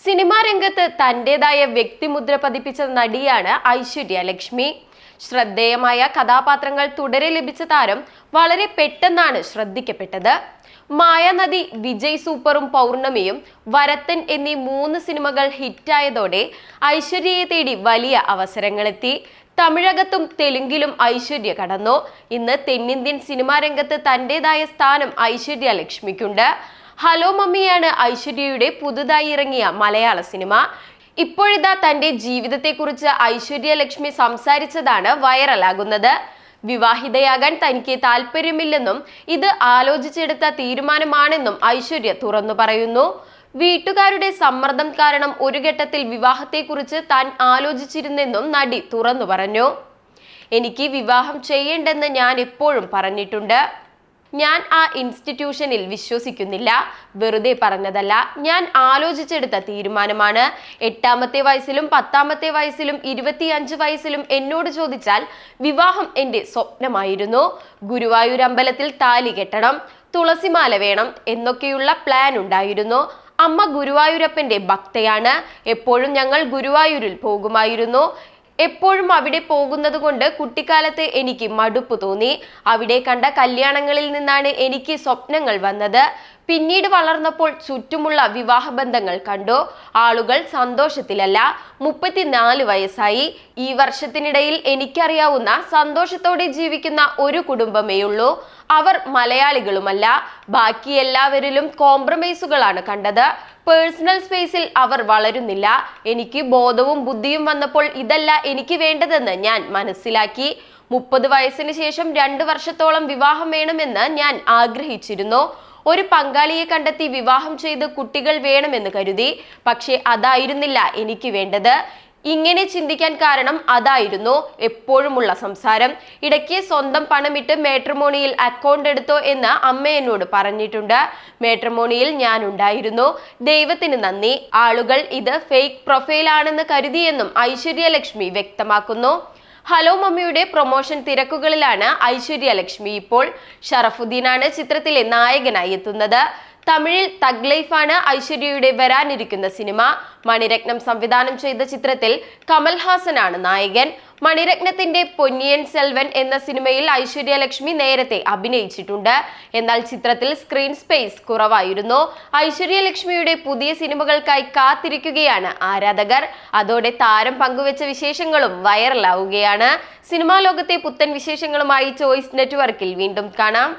Cinema രംഗത്ത് തന്റേതായ വ്യക്തിമുദ്ര പതിപ്പിച്ച നടിയാണ് ഐശ്വര്യ ലക്ഷ്മി. ശ്രദ്ധേയമായ കഥാപാത്രങ്ങൾ തുടരെ ലഭിച്ച താരം വളരെ പെട്ടെന്നാണ് ശ്രദ്ധിക്കപ്പെട്ടത്. മായാനദി, വിജയ് സൂപ്പറും പൗർണമിയും, വരത്തൻ എന്നീ 3 സിനിമകൾ ഹിറ്റായതോടെ ഐശ്വര്യയെ തേടി വലിയ അവസരങ്ങളെത്തി. തമിഴകത്തും തെലുങ്കിലും ഐശ്വര്യ കടന്നു. ഇന്ന് തെന്നിന്ത്യൻ സിനിമാ രംഗത്ത് തന്റേതായ സ്ഥാനം ഐശ്വര്യ ലക്ഷ്മിക്കുണ്ട്. ഹലോ മമ്മിയാണ് ഐശ്വര്യയുടെ പുതുതായി ഇറങ്ങിയ മലയാള സിനിമ. ഇപ്പോഴിതാ തന്റെ ജീവിതത്തെക്കുറിച്ച് ഐശ്വര്യ ലക്ഷ്മി സംസാരിച്ചതാണ് വൈറലാകുന്നത്. വിവാഹിതയാകാൻ തനിക്ക് താല്പര്യമില്ലെന്നും ഇത് ആലോചിച്ചെടുത്ത തീരുമാനമാണെന്നും ഐശ്വര്യ തുറന്നു പറയുന്നു. വീട്ടുകാരുടെ സമ്മർദ്ദം കാരണം ഒരു ഘട്ടത്തിൽ വിവാഹത്തെക്കുറിച്ച് താൻ ആലോചിച്ചിരുന്നെന്നും നടി തുറന്നു പറഞ്ഞു. എനിക്ക് വിവാഹം ചെയ്യേണ്ടെന്ന് ഞാൻ എപ്പോഴും പറഞ്ഞിട്ടുണ്ട്. ഞാൻ ആ ഇൻസ്റ്റിറ്റ്യൂഷനിൽ വിശ്വസിക്കുന്നില്ല. വെറുതെ പറഞ്ഞതല്ല, ഞാൻ ആലോചിച്ചെടുത്ത തീരുമാനമാണ്. 8ാമത്തെ വയസ്സിലും 10ാമത്തെ വയസ്സിലും 25 വയസ്സിലും എന്നോട് ചോദിച്ചാൽ വിവാഹം എൻ്റെ സ്വപ്നമായിരുന്നു. ഗുരുവായൂർ അമ്പലത്തിൽ താലി കെട്ടണം, തുളസിമാല വേണം എന്നൊക്കെയുള്ള പ്ലാൻ ഉണ്ടായിരുന്നു. അമ്മ ഗുരുവായൂരപ്പന്റെ ഭക്തയാണ്. എപ്പോഴും ഞങ്ങൾ ഗുരുവായൂരിൽ പോകുമായിരുന്നു. എപ്പോഴും അവിടെ പോകുന്നത് കൊണ്ട് കുട്ടിക്കാലത്ത് എനിക്ക് മടുപ്പ് തോന്നി. അവിടെ കണ്ട കല്യാണങ്ങളിൽ നിന്നാണ് എനിക്ക് സ്വപ്നങ്ങൾ വന്നത്. പിന്നീട് വളർന്നപ്പോൾ ചുറ്റുമുള്ള വിവാഹബന്ധങ്ങൾ കണ്ടു. ആളുകൾ സന്തോഷത്തിലല്ല. 34 വയസ്സായി. ഈ വർഷത്തിനിടയിൽ എനിക്കറിയാവുന്ന സന്തോഷത്തോടെ ജീവിക്കുന്ന ഒരു കുടുംബമേയുള്ളൂ. അവർ മലയാളികളുമല്ല. ബാക്കി എല്ലാവരിലും കോംപ്രമൈസുകളാണ് കണ്ടത്. പേഴ്സണൽ സ്പേസിൽ അവർ വളരുന്നില്ല. എനിക്ക് ബോധവും ബുദ്ധിയും വന്നപ്പോൾ ഇതല്ല എനിക്ക് വേണ്ടതെന്ന് ഞാൻ മനസ്സിലാക്കി. 30 വയസ്സിന് ശേഷം 2 വർഷത്തോളം വിവാഹം വേണമെന്ന് ഞാൻ ആഗ്രഹിച്ചിരുന്നു. ഒരു പങ്കാളിയെ കണ്ടെത്തി വിവാഹം ചെയ്ത് കുട്ടികൾ വേണമെന്ന് കരുതി. പക്ഷെ അതായിരുന്നില്ല എനിക്ക് വേണ്ടത്. ഇങ്ങനെ ചിന്തിക്കാൻ കാരണം അതായിരുന്നു എപ്പോഴുമുള്ള സംസാരം. ഇടയ്ക്ക് സ്വന്തം പണമിട്ട് മാട്രിമോണിയിൽ അക്കൗണ്ട് എടുത്തോ എന്ന് അമ്മ എന്നോട് പറഞ്ഞിട്ടുണ്ട്. മാട്രിമോണിയിൽ ഞാൻ ഉണ്ടായിരുന്നു. ദൈവത്തിന് നന്ദി. ആളുകൾ ഇത് ഫേക്ക് പ്രൊഫൈലാണെന്ന് കരുതിയെന്നും ഐശ്വര്യ ലക്ഷ്മി വ്യക്തമാക്കുന്നു. ഹലോ മമ്മിയുടെ പ്രൊമോഷൻ തിരക്കുകളിലാണ് ഐശ്വര്യ ലക്ഷ്മി ഇപ്പോൾ. ഷറഫുദ്ദീനാണ് ചിത്രത്തിലെ നായകനായി എത്തുന്നത്. തമിഴിൽ തഗ് ലൈഫാണ് ഐശ്വര്യയുടെ വരാനിരിക്കുന്ന സിനിമ. മണിരത്നം സംവിധാനം ചെയ്ത ചിത്രത്തിൽ കമൽഹാസനാണ് നായകൻ. മണിരത്നത്തിന്റെ പൊന്നിയിൻ സെൽവൻ എന്ന സിനിമയിൽ ഐശ്വര്യ ലക്ഷ്മി നേരത്തെ അഭിനയിച്ചിട്ടുണ്ട്. എന്നാൽ ചിത്രത്തിൽ സ്ക്രീൻ സ്പേസ് കുറവായിരുന്നു. ഐശ്വര്യ ലക്ഷ്മിയുടെ പുതിയ സിനിമകൾക്കായി കാത്തിരിക്കുകയാണ് ആരാധകർ. അതോടെ താരം പങ്കുവെച്ച വിശേഷങ്ങളും വൈറലാവുകയാണ്. സിനിമാ ലോകത്തെ പുത്തൻ വിശേഷങ്ങളുമായി ചോയ്സ് നെറ്റ്വർക്കിൽ വീണ്ടും കാണാം.